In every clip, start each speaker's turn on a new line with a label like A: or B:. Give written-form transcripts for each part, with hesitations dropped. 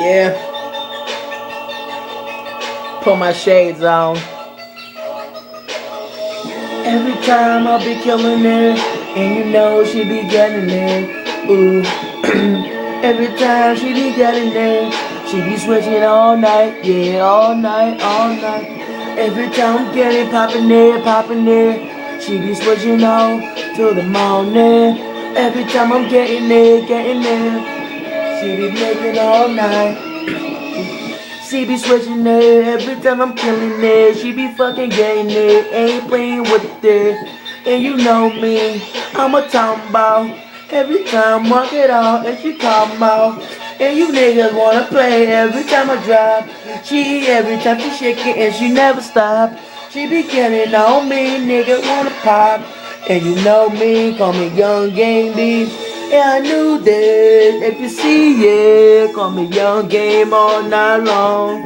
A: Yeah, put my shades on. Every time I'll be killing it, and you know she be getting it. Ooh, every time she be getting it, she be switching all night, yeah, all night, all night. Every time I'm getting popping it, she be switching on till the morning. Every time I'm getting it, she be making all night. She be switching it every time I'm killing it. She be fucking getting it, ain't playing with it. And you know me, I'm a tombow. Every time I get out and she come out. And you niggas wanna play every time I drop. She every time she shake it and she never stop. She be getting on me, niggas wanna pop. And you know me, call me Young Game B. Yeah, I knew that. If you see it, call me Young Game all night long.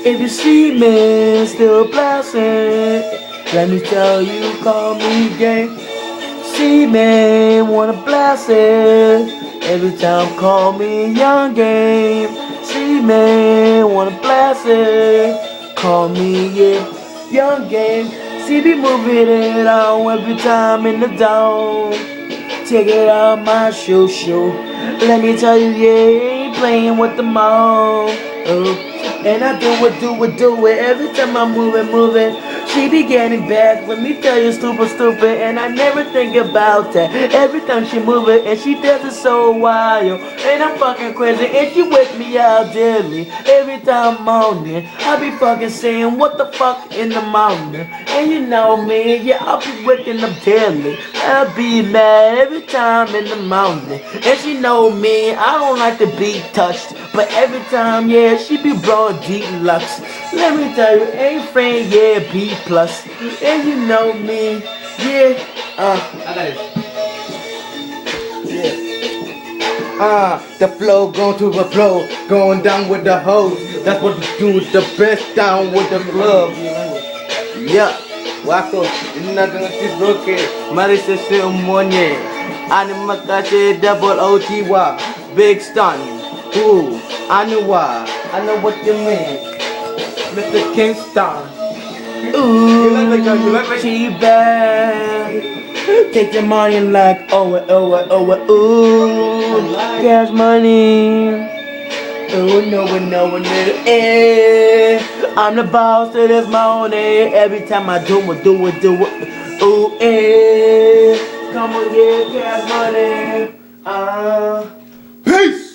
A: If you see me still blasting, let me tell you, call me Game. See me wanna blast it. Every time call me Young Game. See me wanna blast it. Call me Young Game. See me moving it on every time in the dome. Take it out my shoe. Let me tell you, yeah, ain't playing with the mom. And I do it every time I move it. She be getting back. Let me tell you, stupid, and I never think about that. Every time she move it, and she does it so wild, and I'm fucking crazy, and she wakes me out daily. Every time I'm on it, I be fucking saying, what the fuck in the morning? And you know me, yeah, I'll be waking up daily. I'll be mad every time in the morning. And she know me, I don't like to be touched. But every time, yeah, she be blowing deluxe. Let me tell you, ain't friend, yeah, B plus. And you know me, yeah,
B: I got it.
C: The flow going to the flow, going down with the hoes. That's what we do, the best down with the club. Yeah, wako, inaga kisiroke, marisha se umonye. Anima kashe double OTY, big stun. Ooh, Aniwa, I know what you mean. Mr. Kingston.
A: ooh, she bad. Take the money like, ooh, cash money. Oh no, eh. I'm the boss of this money. Every time I do it. Ooh, eh. Come on, yeah, cash money.
C: Peace!